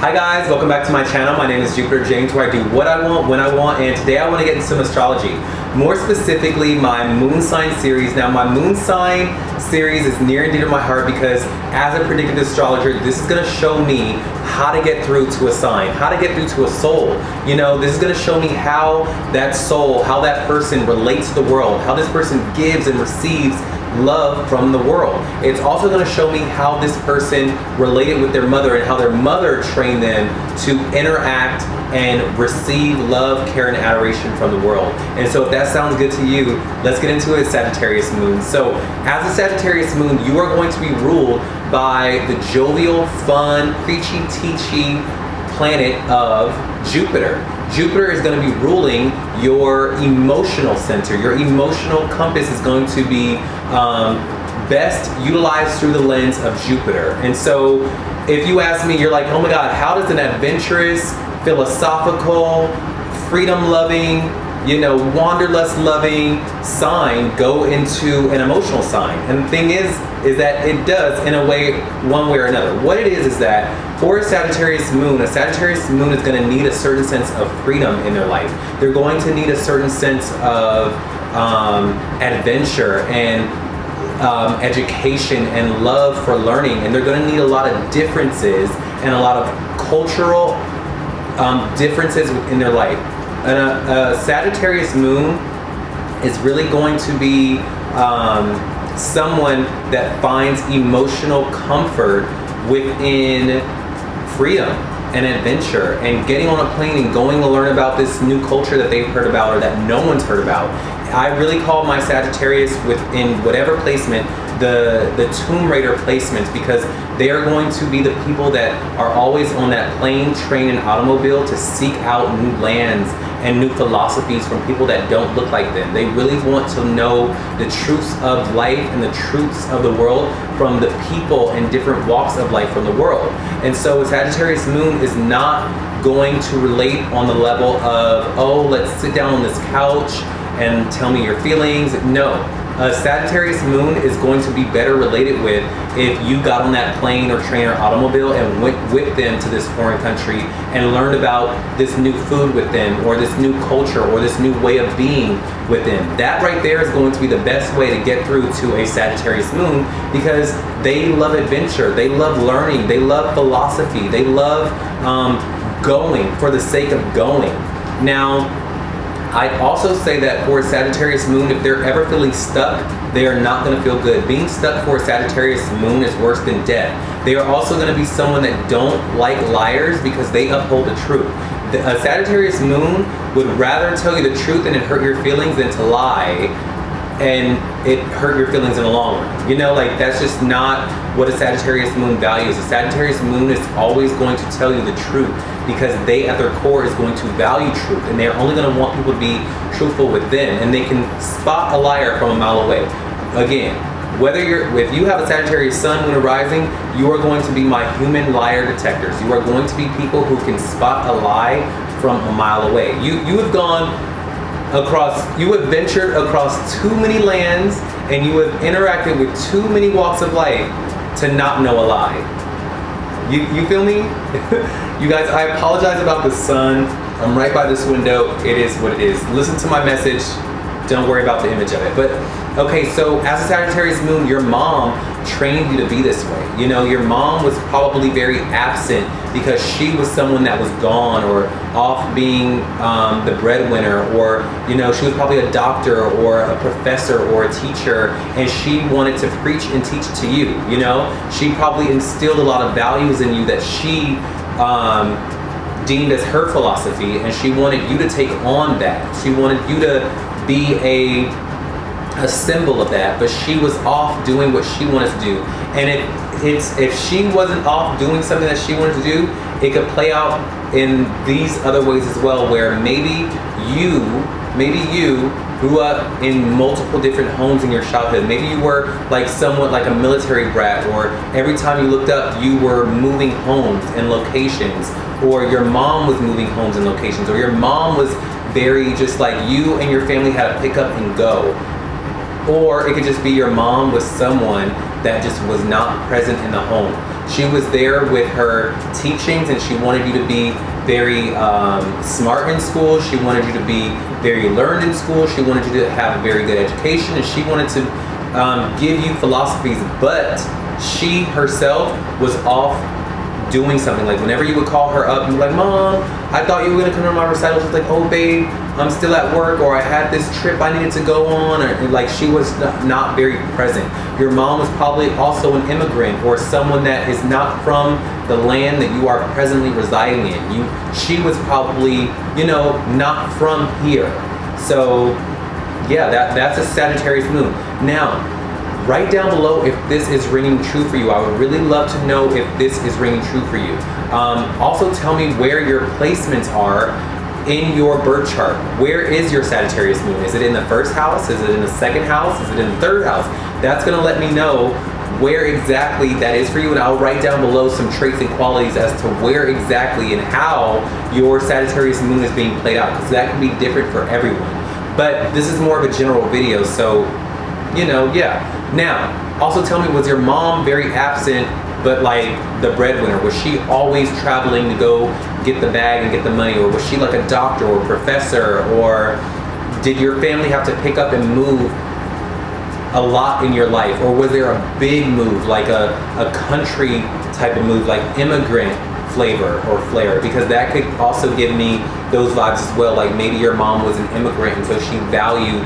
Hi guys, welcome back to my channel. My name is Jupiter James, where I do what I want, when I want, and today I want to get into some astrology. More specifically, my moon sign series. Now, my moon sign series is near and dear to my heart because as a predictive astrologer, this is going to show me how to get through to a sign, how to get through to a soul. You know, this is going to show me how that soul, how that person relates to the world, how this person gives and receives love from the world. It's also going to show me how this person related with their mother and how their mother trained them to interact and receive love, care, and adoration from the world. And so if that sounds good to you, let's get into it. Sagittarius moon. So as a Sagittarius moon, you are going to be ruled by the jovial, fun, preachy, teachy planet of Jupiter. Jupiter is going to be ruling your emotional center. Your emotional compass is going to be best utilized through the lens of Jupiter. And so if you ask me, you're like, oh my God, how does an adventurous, philosophical, freedom-loving, wanderlust-loving sign go into an emotional sign? And the thing is that it does in a way, one way or another. What it is that for a Sagittarius moon is going to need a certain sense of freedom in their life. They're going to need a certain sense of adventure and education and love for learning. And they're going to need a lot of differences and a lot of cultural differences in their life. And a Sagittarius moon is really going to be someone that finds emotional comfort within freedom and adventure and getting on a plane and going to learn about this new culture that they've heard about or that no one's heard about. I really call my Sagittarius within whatever placement the Tomb Raider placements, because they are going to be the people that are always on that plane, train, and automobile to seek out new lands and new philosophies from people that don't look like them. They really want to know the truths of life and the truths of the world from the people in different walks of life from the world. And so a Sagittarius moon is not going to relate on the level of, oh, let's sit down on this couch and tell me your feelings. No. A Sagittarius moon is going to be better related with if you got on that plane or train or automobile and went with them to this foreign country and learned about this new food with them or this new culture or this new way of being with them. That right there is going to be the best way to get through to a Sagittarius moon, because they love adventure, they love learning, they love philosophy, they love going for the sake of going. Now, I'd also say that for a Sagittarius moon, if they're ever feeling stuck, they are not going to feel good. Being stuck for a Sagittarius moon is worse than death. They are also going to be someone that don't like liars because they uphold the truth. A Sagittarius moon would rather tell you the truth and it hurt your feelings than to lie and it hurt your feelings in the long run. That's just not what a Sagittarius moon values. A Sagittarius moon is always going to tell you the truth because they at their core is going to value truth, and they're only going to want people to be truthful with them, and they can spot a liar from a mile away. Again, if you have a Sagittarius sun, moon, or rising, you are going to be my human liar detectors. You are going to be people who can spot a lie from a mile away. You have ventured across too many lands and you have interacted with too many walks of life to not know a lie. You feel me? You guys, I apologize about the sun. I'm right by this window. It is what it is. Listen to my message. Don't worry about the image of it. But okay, so as a Sagittarius moon, your mom trained you to be this way. Your mom was probably very absent because she was someone that was gone or off being the breadwinner, or she was probably a doctor or a professor or a teacher, and she wanted to preach and teach to you. She probably instilled a lot of values in you that she deemed as her philosophy, and she wanted you to take on that. She wanted you to be a symbol of that, but she was off doing what she wanted to do. And if she wasn't off doing something that she wanted to do, it could play out in these other ways as well, where maybe you grew up in multiple different homes in your childhood. Maybe you were like somewhat like a military brat, or every time you looked up you were moving homes and locations, or your mom was moving homes and locations, or your mom was very just like you and your family had to pick up and go. Or it could just be your mom was someone that just was not present in the home. She was there with her teachings, and she wanted you to be very smart in school. She wanted you to be very learned in school. She wanted you to have a very good education, and she wanted to give you philosophies, but she herself was off doing something. Like whenever you would call her up and be like, Mom, I thought you were gonna come to my recital. She's like, oh babe, I'm still at work, or I had this trip I needed to go on, or like she was not very present. Your mom was probably also an immigrant or someone that is not from the land that you are presently residing in. She was probably, you know, not from here. So yeah, that's a Sagittarius moon. Now, write down below if this is ringing true for you. I would really love to know if this is ringing true for you. Also tell me where your placements are in your birth chart. Where is your Sagittarius moon? Is it in the first house? Is it in the second house? Is it in the third house? That's gonna let me know where exactly that is for you, and I'll write down below some traits and qualities as to where exactly and how your Sagittarius moon is being played out, because that can be different for everyone. But this is more of a general video, so, you know, yeah. Now, also tell me, was your mom very absent, but like the breadwinner? Was she always traveling to go get the bag and get the money? Or was she like a doctor or professor? Or did your family have to pick up and move a lot in your life? Or was there a big move, like a country type of move, like immigrant flavor or flair? Because that could also give me those vibes as well. Like maybe your mom was an immigrant, and so she valued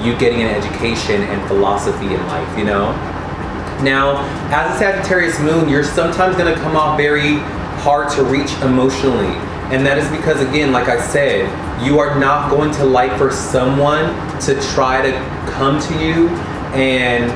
you getting an education and philosophy in life, you know? Now, as a Sagittarius moon, you're sometimes gonna come off very hard to reach emotionally. And that is because, again, like I said, you are not going to like for someone to try to come to you and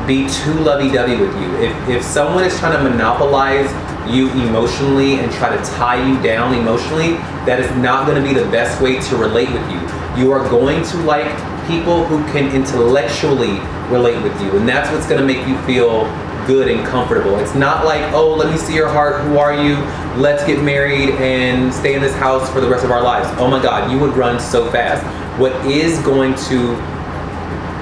be too lovey-dovey with you. If someone is trying to monopolize you emotionally and try to tie you down emotionally, that is not gonna be the best way to relate with you. You are going to like people who can intellectually relate with you, and that's what's going to make you feel good and comfortable. It's not like, oh, let me see your heart, who are you, let's get married and stay in this house for the rest of our lives. Oh my God, you would run so fast. What is going to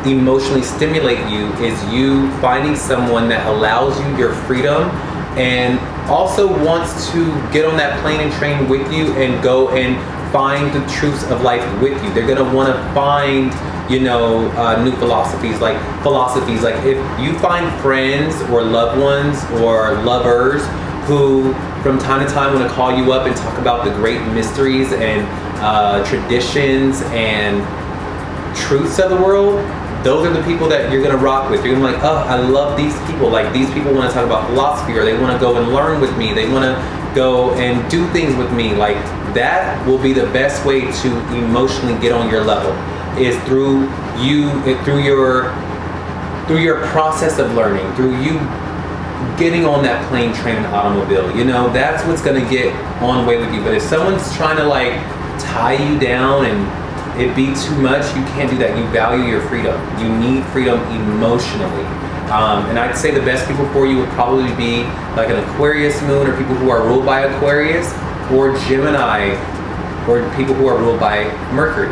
emotionally stimulate you is you finding someone that allows you your freedom and also wants to get on that plane and train with you and go and find the truths of life with you. They're gonna want to find, you know, new philosophies. Like if you find friends or loved ones or lovers who from time to time want to call you up and talk about the great mysteries and traditions and truths of the world, those are the people that you're gonna rock with. You're gonna be like, oh, I love these people. Like these people want to talk about philosophy, or they want to go and learn with me. They want to go and do things with me. Like that will be the best way to emotionally get on your level, is through your process of learning, through you getting on that plane, train, and automobile. You know, that's what's gonna get on way with you. But if someone's trying to like tie you down and it be too much, you can't do that. You value your freedom. You need freedom emotionally. And I'd say the best people for you would probably be like an Aquarius moon, or people who are ruled by Aquarius, or Gemini, or people who are ruled by Mercury.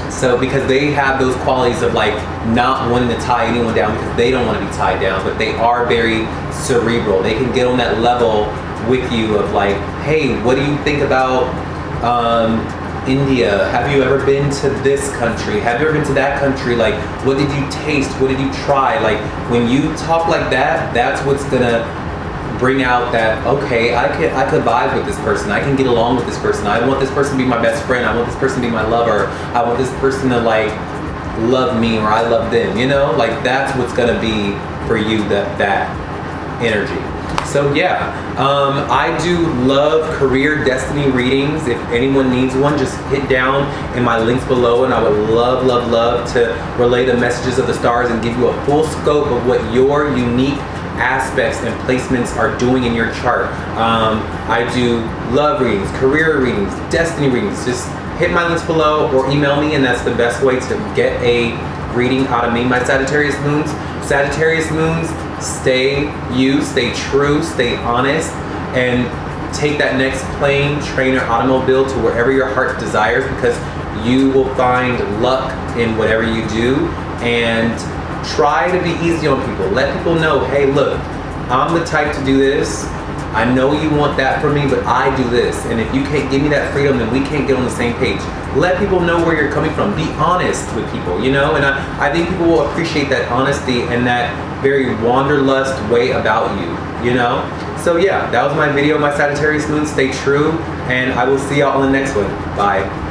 So because they have those qualities of like not wanting to tie anyone down because they don't want to be tied down, but they are very cerebral. They can get on that level with you of like, hey, what do you think about India? Have you ever been to this country? Have you ever been to that country? Like, what did you taste? What did you try? Like, when you talk like that, that's what's gonna bring out that, okay, I could vibe with this person. I can get along with this person. I want this person to be my best friend. I want this person to be my lover. I want this person to like love me, or I love them, you know? Like that's what's gonna be for you, that energy. So yeah, I do love career destiny readings. If anyone needs one, just hit down in my links below, and I would love to relay the messages of the stars and give you a full scope of what your unique aspects and placements are doing in your chart. I do love readings, career readings, destiny readings. Just hit my links below or email me, and that's the best way to get a reading out of me. My Sagittarius moons, stay you, stay true, stay honest, and take that next plane, train, or automobile to wherever your heart desires, because you will find luck in whatever you do. And try to be easy on people. Let people know, hey, look, I'm the type to do this. I know you want that from me, but I do this. And if you can't give me that freedom, then we can't get on the same page. Let people know where you're coming from. Be honest with people, you know? And I think people will appreciate that honesty and that very wanderlust way about you, you know? So yeah, that was my video, my Sagittarius moon. Stay true, and I will see y'all on the next one. Bye.